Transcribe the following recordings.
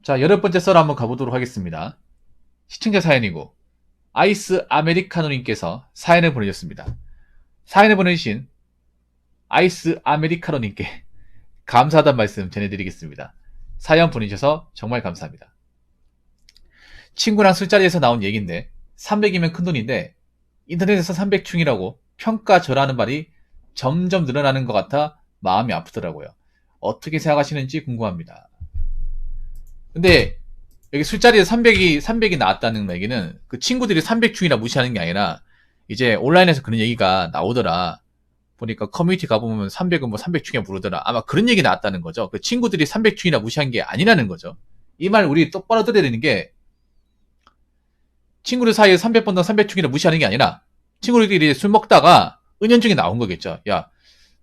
자, 8번째 썰 한번 가보도록 하겠습니다. 시청자 사연이고, 아이스 아메리카노님께서 사연을 보내주셨습니다. 사연을 보내주신 아이스 아메리카노님께 감사하다는 말씀 전해드리겠습니다. 사연 보내주셔서 정말 감사합니다. 친구랑 술자리에서 나온 얘기인데, 300이면 큰돈인데, 인터넷에서 300충이라고 평가절하는 말이 점점 늘어나는 것 같아 마음이 아프더라고요. 어떻게 생각하시는지 궁금합니다. 근데 여기 술자리에 300이 나왔다는 얘기는 그 친구들이 300충이라 무시하는 게 아니라 이제 온라인에서 그런 얘기가 나오더라. 보니까 커뮤니티 가보면 300은 뭐 300충이라 부르더라. 아마 그런 얘기 나왔다는 거죠. 그 친구들이 300충이라 무시한 게 아니라는 거죠. 이 말 우리 똑바로 들어야 되는 게 친구들 사이에 300번당 300충이라 무시하는 게 아니라 친구들끼리 술 먹다가 은연중에 나온 거겠죠. 야,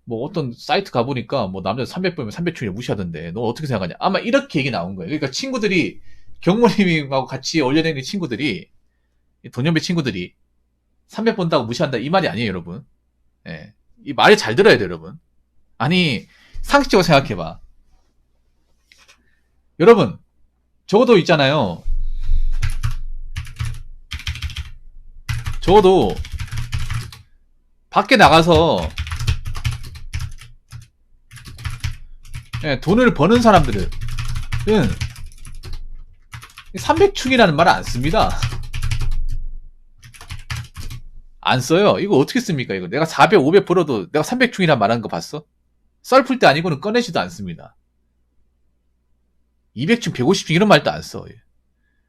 뭐 어떤 사이트 가보니까 뭐 남자 300번이면 300충이라 무시하던데 너 어떻게 생각하냐. 아마 이렇게 얘기 나온 거예요. 그러니까 친구들이 경모님하고 같이 어울려다니는 친구들이 돈연배 친구들이 300 번다고 무시한다 이 말이 아니에요 여러분. 예. 이 말이 잘 들어야 돼요 여러분. 아니 상식적으로 생각해봐. 여러분 적어도 있잖아요. 적어도 밖에 나가서 예, 돈을 버는 사람들은 300충이라는 말을 안 씁니다. 안 써요. 이거 어떻게 씁니까? 이거 내가 400, 500 벌어도 내가 300충이라는 말하는 거 봤어? 썰 풀 때 아니고는 꺼내지도 않습니다. 200충, 150충 이런 말도 안 써.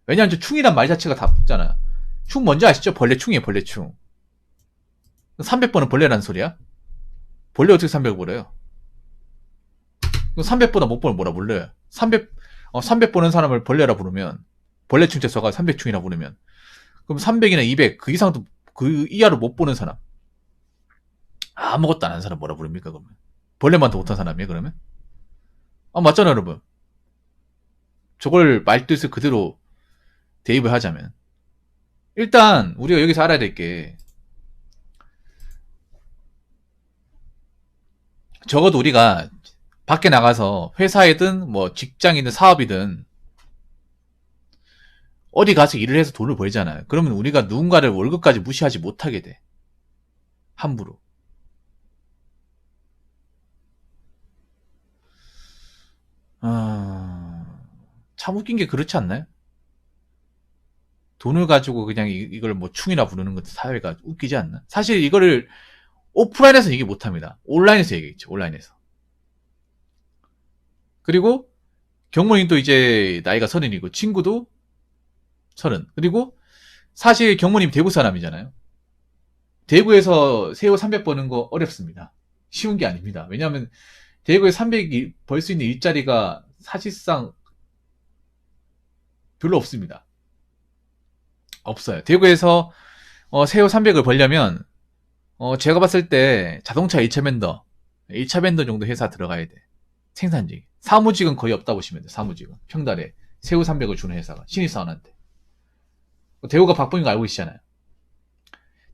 왜냐하면 저 충이란 말 자체가 다 붙잖아. 충 뭔지 아시죠? 벌레충이에요, 벌레충. 300번은 벌레라는 소리야? 벌레 어떻게 300을 벌어요? 300보다 못 벌면 뭐라 불러요? 300 보는 사람을 벌레라 부르면, 벌레충 재수가 300충이라 부르면, 그럼 300이나 200, 그 이상도, 그 이하로 못 보는 사람. 아무것도 안 하는 사람 뭐라 부릅니까, 그러면? 벌레만 더 못한 사람이에요, 그러면? 아, 맞잖아요, 여러분. 저걸 말뜻을 그대로 대입을 하자면. 일단, 우리가 여기서 알아야 될 게, 적어도 우리가 밖에 나가서 회사이든 뭐 직장이든 사업이든 어디 가서 일을 해서 돈을 벌잖아요. 그러면 우리가 누군가를 월급까지 무시하지 못하게 돼. 함부로. 참 웃긴 게 그렇지 않나요? 돈을 가지고 그냥 이걸 뭐 충이라 부르는 것도 사회가 웃기지 않나? 사실 이거를 오프라인에서 얘기 못합니다. 온라인에서 얘기했죠. 온라인에서. 그리고 경모님도 이제 나이가 30이고 친구도 30. 그리고 사실 경모님 대구 사람이잖아요. 대구에서 새우 300 버는 거 어렵습니다. 쉬운 게 아닙니다. 왜냐하면 대구에 300 벌 수 있는 일자리가 사실상 별로 없습니다. 없어요. 대구에서 새우 300을 벌려면 제가 봤을 때 자동차 1차 밴더 1차 밴더 정도 회사 들어가야 돼. 생산직. 사무직은 거의 없다 보시면 돼요. 사무직은. 평달에 새우 300을 주는 회사가 신입사원한테. 대우가 박봉인 거 알고 계시잖아요.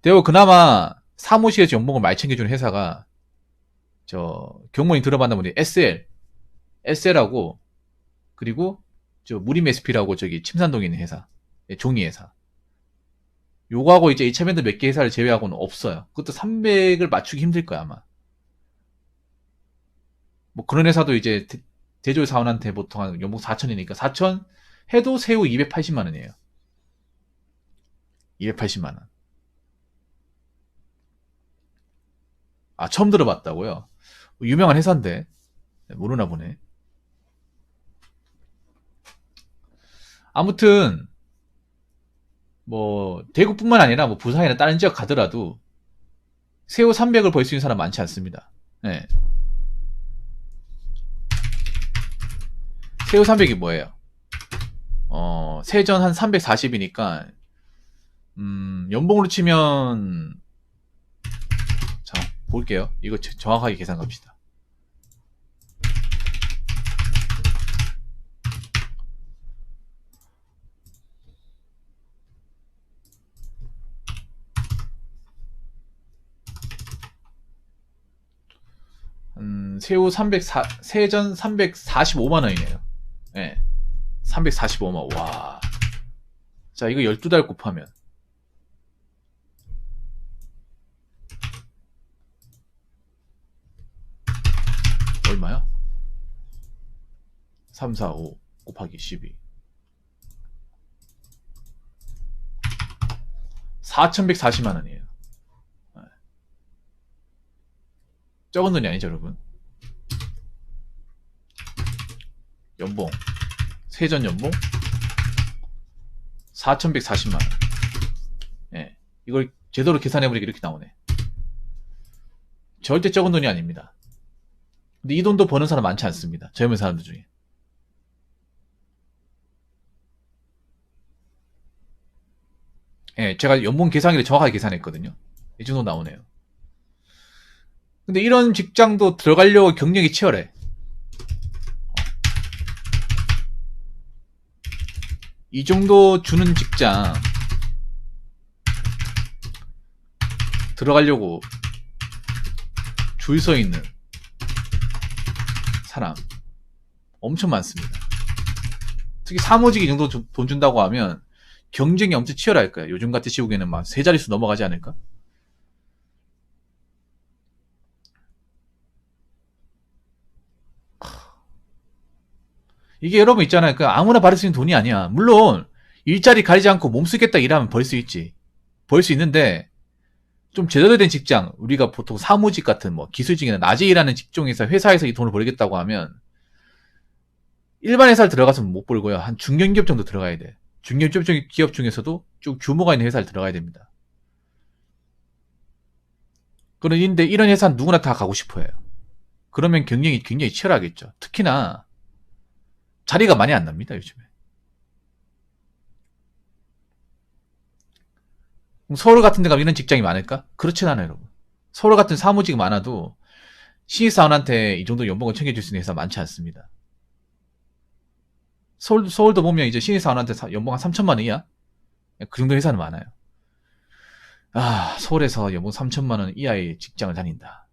대우 그나마 사무실에서 연봉을 많이 챙겨주는 회사가 저 경모님 들어봤나 보니 SL하고 그리고 저 무림 SP라고 저기 침산동에 있는 회사 종이 회사. 요거하고 이제 2차 밴드 몇 개 회사를 제외하고는 없어요. 그것도 300을 맞추기 힘들 거야 아마. 뭐 그런 회사도 이제 대졸 사원한테 보통 한 연봉 4천이니까 4천 해도 새우 280만 원이에요. 280만 원. 아 처음 들어봤다고요? 유명한 회사인데 모르나 보네. 아무튼 뭐 대구뿐만 아니라 뭐 부산이나 다른 지역 가더라도 새우 300을 벌 수 있는 사람 많지 않습니다. 네. 새우 300이 뭐예요? 세전 한 340이니까 연봉으로 치면 자 볼게요. 이거 정확하게 계산 갑시다. 새우 304, 세전 345만원이네요. 예. 네. 345만. 와. 자, 이거 12달 곱하면 얼마야? 345 곱하기 12. 4,140만 원이에요. 적은 돈이 아니죠, 여러분. 연봉, 세전 연봉 4,140만 원. 예. 이걸 제대로 계산해보니까 이렇게 나오네. 절대 적은 돈이 아닙니다. 근데 이 돈도 버는 사람 많지 않습니다. 젊은 사람들 중에. 예, 제가 연봉 계산기를 정확하게 계산했거든요. 이 정도 나오네요. 근데 이런 직장도 들어가려고 경력이 치열해. 이 정도 주는 직장 들어가려고 줄 서 있는 사람 엄청 많습니다. 특히 사무직 이 정도 돈 준다고 하면 경쟁이 엄청 치열할 거야. 요즘 같은 시국에는 막 세 자릿수 넘어가지 않을까? 이게 여러분 있잖아요. 그 아무나 받을 수 있는 돈이 아니야. 물론 일자리 가리지 않고 몸 쓰겠다 일하면 벌 수 있지. 벌 수 있는데 좀 제대로 된 직장, 우리가 보통 사무직 같은 뭐 기술직이나 낮에 일하는 직종에서 회사에서 이 돈을 벌겠다고 하면 일반 회사를 들어가서는 못 벌고요. 한 중견기업 정도 들어가야 돼. 중견기업 중에서도 좀 규모가 있는 회사를 들어가야 됩니다. 그런데 이런 회사는 누구나 다 가고 싶어 해요. 그러면 경쟁이 굉장히 치열하겠죠. 특히나 자리가 많이 안 납니다, 요즘에. 서울 같은 데 가면 이런 직장이 많을까? 그렇진 않아요, 여러분. 서울 같은 사무직이 많아도 신입사원한테 이 정도 연봉을 챙겨줄 수 있는 회사 많지 않습니다. 서울도 보면 이제 신입사원한테 연봉 한 3천만 원 이하? 그 정도 회사는 많아요. 아, 서울에서 연봉 3천만 원 이하의 직장을 다닌다.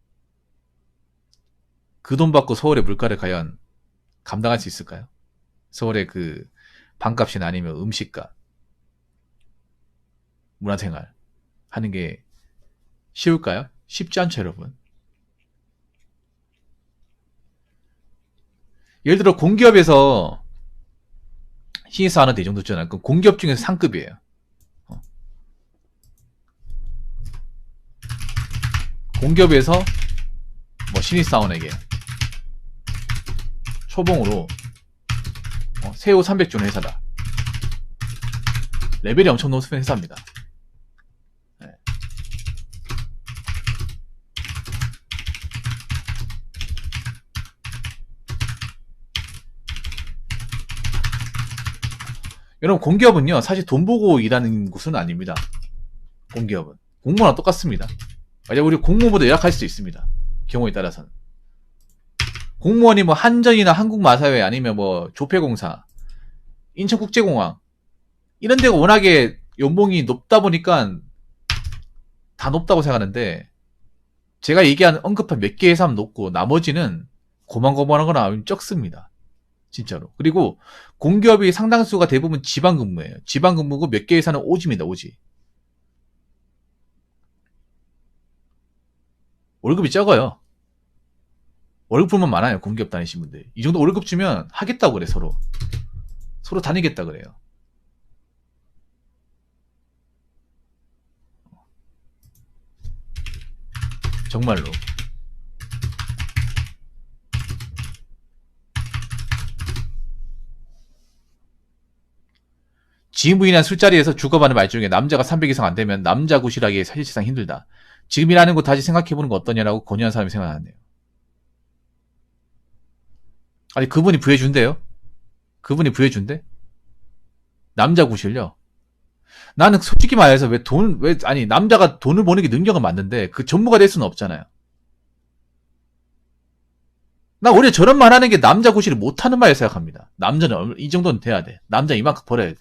그 돈 받고 서울의 물가를 과연 감당할 수 있을까요? 서울의 그 방값이나 아니면 음식값, 문화생활 하는 게 쉬울까요? 쉽지 않죠, 여러분. 예를 들어 공기업에서 신입사원한테 이 정도 줬잖아요. 그럼 공기업 중에서 상급이에요. 공기업에서 뭐 신입사원에게 초봉으로 새우 300 주는 회사다. 레벨이 엄청 높은 회사입니다. 네. 여러분, 공기업은요 사실 돈 보고 일하는 곳은 아닙니다. 공기업은 공무원과 똑같습니다. 만약 우리 공무원보다 열악할 수도 있습니다. 경우에 따라서는. 공무원이 뭐 한전이나 한국마사회 아니면 뭐 조폐공사, 인천국제공항 이런 데가 워낙에 연봉이 높다 보니까 다 높다고 생각하는데, 제가 언급한 몇 개 회사는 높고 나머지는 고만고만한 거나 적습니다. 진짜로. 그리고 공기업이 상당수가 대부분 지방근무예요. 지방근무고 몇 개 회사는 오지입니다. 오지. 월급이 적어요. 월급만 많아요. 공기업 다니신 분들. 이 정도 월급 주면 하겠다고 그래. 서로 다니겠다 그래요. 정말로. 지인부인한 술자리에서 주고받는 말 중에 남자가 300 이상 안 되면 남자 구실하기 사실상 힘들다. 지금 일하는 거 다시 생각해보는 거 어떠냐라고 권유한 사람이 생각나네요. 아니, 그분이 부해준대요? 그분이 부해준대? 남자 구실요? 나는 솔직히 말해서 아니, 남자가 돈을 버는 게 능력은 맞는데 그 전무가 될 수는 없잖아요. 나 오히려 저런 말 하는 게 남자 구실을 못하는 말이라고 생각합니다. 남자는 이 정도는 돼야 돼. 남자 이만큼 벌어야 돼.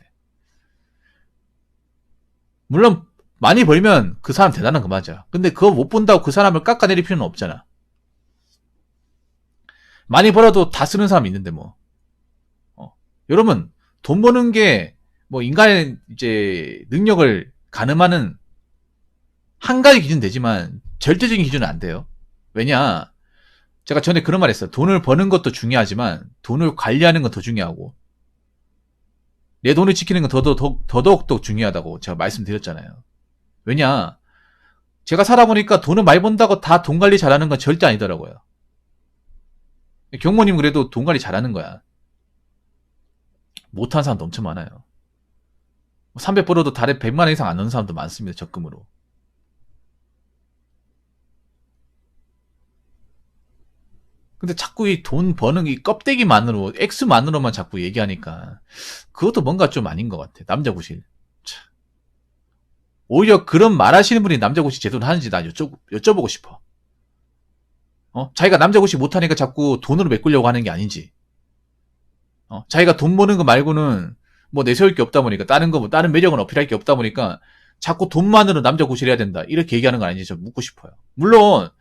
물론 많이 벌면 그 사람 대단한 거 맞아. 근데 그거 못 본다고 그 사람을 깎아내릴 필요는 없잖아. 많이 벌어도 다 쓰는 사람 있는데 뭐. 여러분, 돈 버는 게 뭐 인간의 이제 능력을 가늠하는 한 가지 기준 되지만 절대적인 기준은 안 돼요. 왜냐? 제가 전에 그런 말 했어요. 돈을 버는 것도 중요하지만 돈을 관리하는 건 더 중요하고 내 돈을 지키는 건 더더욱 중요하다고 제가 말씀드렸잖아요. 왜냐? 제가 살아보니까 돈을 많이 번다고 다 돈 관리 잘하는 건 절대 아니더라고요. 경모님 그래도 돈 관리 잘하는 거야. 못하는 사람도 엄청 많아요. 300 벌어도 달에 100만 원 이상 안 넣는 사람도 많습니다. 적금으로. 근데 자꾸 이 돈 버는 이 껍데기만으로, X만으로만 자꾸 얘기하니까 그것도 뭔가 좀 아닌 것 같아. 남자구실. 오히려 그런 말 하시는 분이 남자구실 제대로 하는지 나 여쭤보고 싶어. 자기가 남자구실 못하니까 자꾸 돈으로 메꾸려고 하는 게 아닌지. 자기가 돈 버는 거 말고는 뭐 내세울 게 없다 보니까 다른 매력은 어필할 게 없다 보니까 자꾸 돈만으로 남자 구실해야 된다 이렇게 얘기하는 거 아닌지 좀 묻고 싶어요. 물론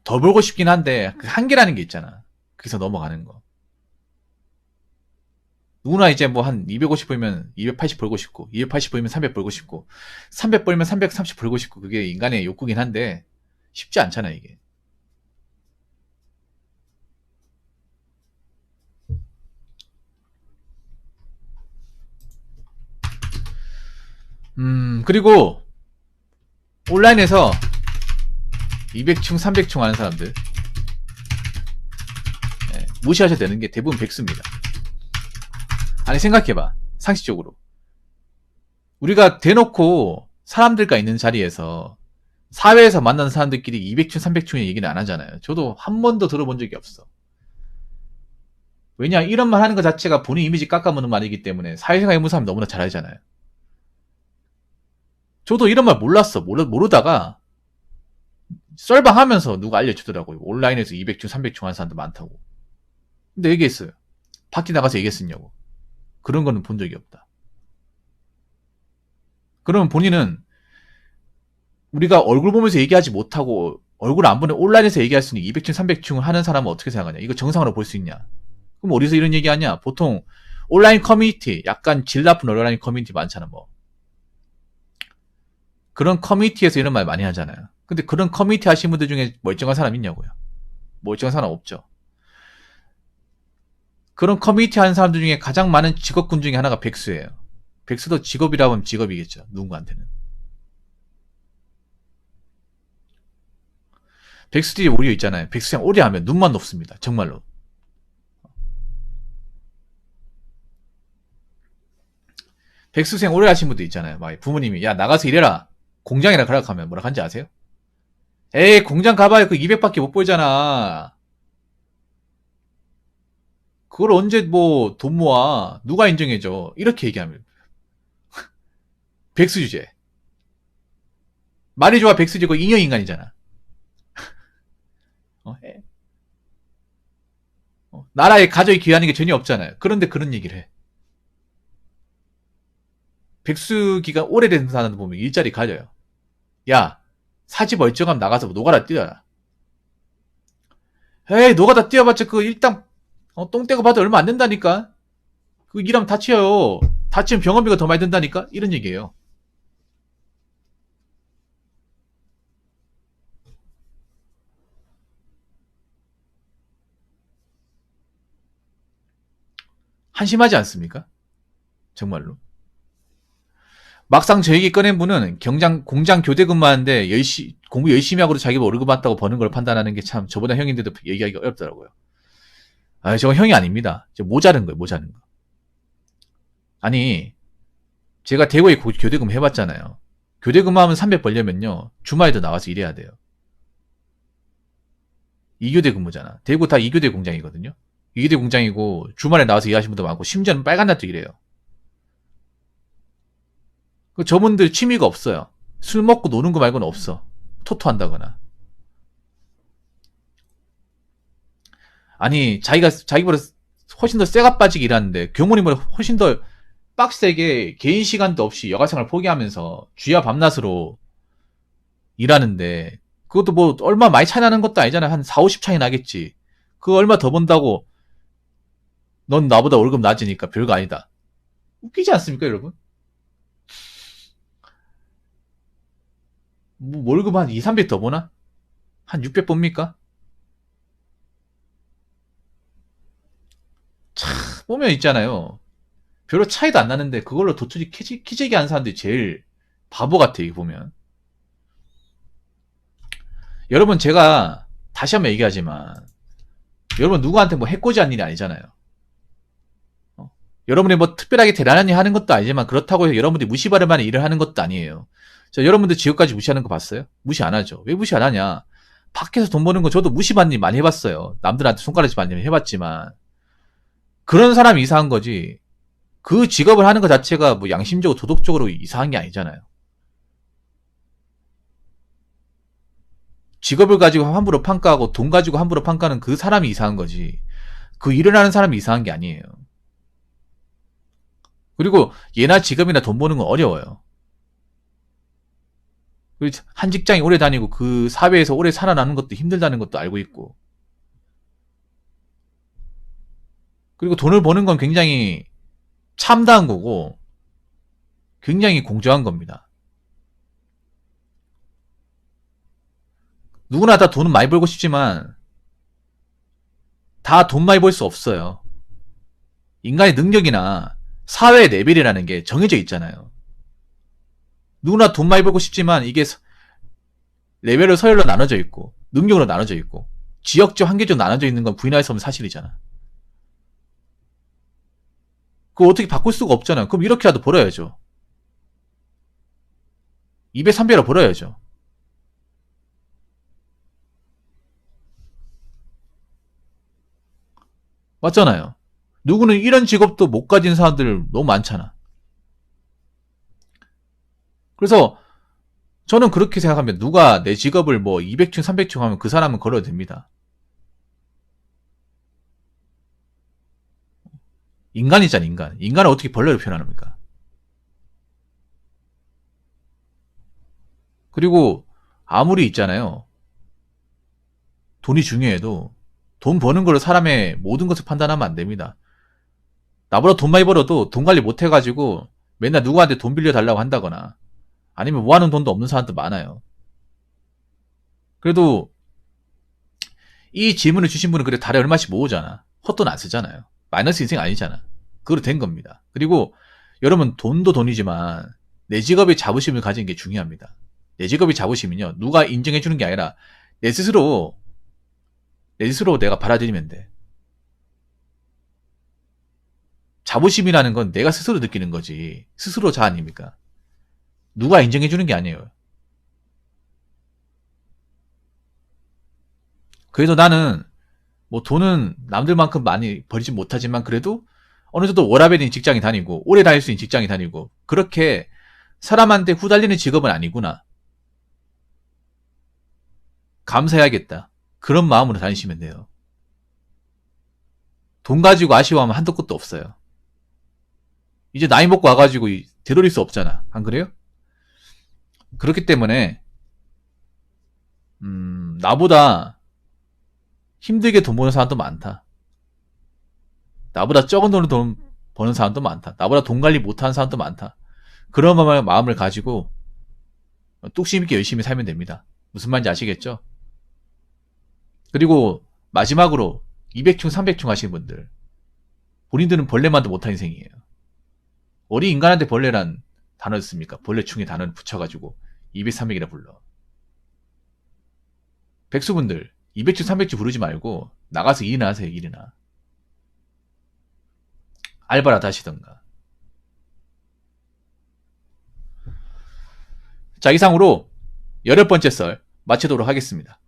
더 벌고 싶긴 한데 그 한계라는 게 있잖아. 그래서 넘어가는 거. 누구나 이제 뭐 한 250 벌면 280 벌고 싶고 280 벌면 300 벌고 싶고 300 벌면 330 벌고 싶고 그게 인간의 욕구긴 한데 쉽지 않잖아 이게. 그리고 온라인에서 200충, 300충 하는 사람들 무시하셔도 되는 게 대부분 백수입니다. 아니 생각해봐. 상식적으로 우리가 대놓고 사람들과 있는 자리에서 사회에서 만나는 사람들끼리 200충, 300충의 얘기는 안 하잖아요. 저도 한 번도 들어본 적이 없어. 왜냐 이런 말 하는 것 자체가 본인 이미지 깎아먹는 말이기 때문에 사회생활 해본 사람이 너무나 잘 알잖아요. 저도 이런 말 몰랐어. 모르다가 썰방하면서 누가 알려주더라고요. 온라인에서 200충, 300충 하는 사람도 많다고. 근데 얘기했어요. 밖에 나가서 얘기했었냐고. 그런 거는 본 적이 없다. 그러면 본인은 우리가 얼굴 보면서 얘기하지 못하고 얼굴 안 보는 온라인에서 얘기할 수 있는 200충, 300충 하는 사람은 어떻게 생각하냐. 이거 정상으로 볼 수 있냐. 그럼 어디서 이런 얘기 하냐. 보통 온라인 커뮤니티, 약간 질 나쁜 온라인 커뮤니티 많잖아 뭐. 그런 커뮤니티에서 이런 말 많이 하잖아요. 근데 그런 커뮤니티 하시는 분들 중에 멀쩡한 사람 있냐고요. 멀쩡한 사람 없죠. 그런 커뮤니티 하는 사람들 중에 가장 많은 직업군 중에 하나가 백수예요. 백수도 직업이라고 하면 직업이겠죠. 누군가한테는. 백수들이 오히려 있잖아요. 백수생 오래 하면 눈만 높습니다. 정말로. 백수생 오래 하신 분도 있잖아요. 막 부모님이 야 나가서 일해라. 공장이라 그러고 하면 뭐라 하는지 아세요? 에이 공장 가봐야 그 200밖에 못 벌잖아. 그걸 언제 뭐 돈 모아. 누가 인정해줘. 이렇게 얘기하면 백수 주제. 말이 좋아 백수지고 잉여 인간이잖아. 나라에 가족이 귀하는 게 전혀 없잖아요. 그런데 그런 얘기를 해. 백수 기간 오래된 사람들 보면 일자리 가려요. 야 사지 멀쩡하면 나가서 노가다 뛰어라. 에이 노가다 뛰어봤자 그 일당 똥 떼고 봐도 얼마 안 된다니까. 그 일하면 다쳐요. 다치면 병원비가 더 많이 든다니까. 이런 얘기예요. 한심하지 않습니까? 정말로. 막상 저 얘기 꺼낸 분은 공장 교대 근무하는데 공부 열심히 하고 자기가 월급 받다고 버는 걸 판단하는 게 참 저보다 형인데도 얘기하기가 어렵더라고요. 아, 저건 형이 아닙니다. 모자른 거예요, 모자른 거. 아니, 제가 대구에 교대 근무 해봤잖아요. 교대 근무하면 300 벌려면요, 주말에도 나와서 일해야 돼요. 2교대 근무잖아. 대구 다 2교대 공장이거든요. 2교대 공장이고, 주말에 나와서 일하시는 분도 많고, 심지어는 빨간 날도 일해요. 저분들 취미가 없어요. 술 먹고 노는 거 말고는 없어. 토토한다거나. 아니 자기보다 훨씬 더 쇠가 빠지게 일하는데 경모님보다 훨씬 더 빡세게 개인 시간도 없이 여가생활 포기하면서 주야 밤낮으로 일하는데 그것도 뭐 얼마 많이 차이 나는 것도 아니잖아. 한 4, 50 차이 나겠지. 그거 얼마 더 번다고 넌 나보다 월급 낮으니까 별거 아니다. 웃기지 않습니까, 여러분? 뭐 월급 한 2, 300 더 보나? 한 600 봅니까? 보면 있잖아요. 별로 차이도 안 나는데 그걸로 도토리 키재기 하는 사람들이 제일 바보 같아, 이거 보면. 여러분, 제가 다시 한번 얘기하지만 여러분 누구한테 뭐 해코지한 일이 아니잖아요. 여러분이 뭐 특별하게 대단한 일 하는 것도 아니지만 그렇다고 해서 여러분들이 무시받을 만한 일을 하는 것도 아니에요. 여러분들 지금까지 무시하는 거 봤어요? 무시 안 하죠. 왜 무시 안 하냐? 밖에서 돈 버는 거 저도 무시받는 일 많이 해봤어요. 남들한테 손가락질 받는 일 해봤지만 그런 사람이 이상한 거지. 그 직업을 하는 것 자체가 뭐 양심적으로 도덕적으로 이상한 게 아니잖아요. 직업을 가지고 함부로 평가하고 돈 가지고 함부로 평가하는 그 사람이 이상한 거지. 그 일을 하는 사람이 이상한 게 아니에요. 그리고 예나 직업이나 돈 버는 건 어려워요. 한 직장에 오래 다니고 그 사회에서 오래 살아나는 것도 힘들다는 것도 알고 있고. 그리고 돈을 버는 건 굉장히 참다한 거고 굉장히 공정한 겁니다. 누구나 다 돈은 많이 벌고 싶지만 다 돈 많이 벌 수 없어요. 인간의 능력이나 사회의 레벨이라는 게 정해져 있잖아요. 누구나 돈 많이 벌고 싶지만 이게 레벨로 서열로 나눠져 있고 능력으로 나눠져 있고 지역적 한계적 나눠져 있는 건 부인할 수 없는 사실이잖아. 그거 어떻게 바꿀 수가 없잖아. 그럼 이렇게라도 벌어야죠. 2배, 3배로 벌어야죠. 맞잖아요. 누구는 이런 직업도 못 가진 사람들 너무 많잖아. 그래서 저는 그렇게 생각합니다. 누가 내 직업을 뭐 200층, 300층 하면 그 사람은 걸어도 됩니다. 인간이잖아, 인간. 인간을 어떻게 벌레로 표현합니까? 그리고 아무리 있잖아요. 돈이 중요해도 돈 버는 걸로 사람의 모든 것을 판단하면 안 됩니다. 나보다 돈 많이 벌어도 돈 관리 못 해가지고 맨날 누구한테 돈 빌려달라고 한다거나 아니면 모아놓은 돈도 없는 사람도 많아요. 그래도 이 질문을 주신 분은 그래 달에 얼마씩 모으잖아. 헛돈 안 쓰잖아요. 마이너스 인생 아니잖아. 그걸로 된 겁니다. 그리고 여러분 돈도 돈이지만 내 직업의 자부심을 가진 게 중요합니다. 내 직업의 자부심은요. 누가 인정해주는 게 아니라 내 스스로 내가 받아들이면 돼. 자부심이라는 건 내가 스스로 느끼는 거지. 스스로 자 아닙니까? 누가 인정해주는 게 아니에요. 그래서 나는 뭐 돈은 남들만큼 많이 벌지 못하지만 그래도 어느 정도 워라밸 있는 직장에 다니고 오래 다닐 수 있는 직장에 다니고 그렇게 사람한테 후달리는 직업은 아니구나. 감사해야겠다. 그런 마음으로 다니시면 돼요. 돈 가지고 아쉬워하면 한도 끝도 없어요. 이제 나이 먹고 와가지고 되돌릴 수 없잖아. 안 그래요? 그렇기 때문에 나보다 힘들게 돈 버는 사람도 많다. 나보다 적은 돈을 돈 버는 사람도 많다. 나보다 돈 관리 못하는 사람도 많다. 그런 마음을 가지고 뚝심 있게 열심히 살면 됩니다. 무슨 말인지 아시겠죠? 그리고 마지막으로 200층, 300층 하시는 분들 본인들은 벌레만도 못한 인생이에요. 어디 인간한테 벌레란 단어를 씁니까? 벌레충의 단어를 붙여가지고 200, 300이라 불러. 백수분들 200층, 300층 부르지 말고 나가서 일이나 하세요. 일이나. 알바라도 하시던가. 자, 이상으로 18번째 썰 마치도록 하겠습니다.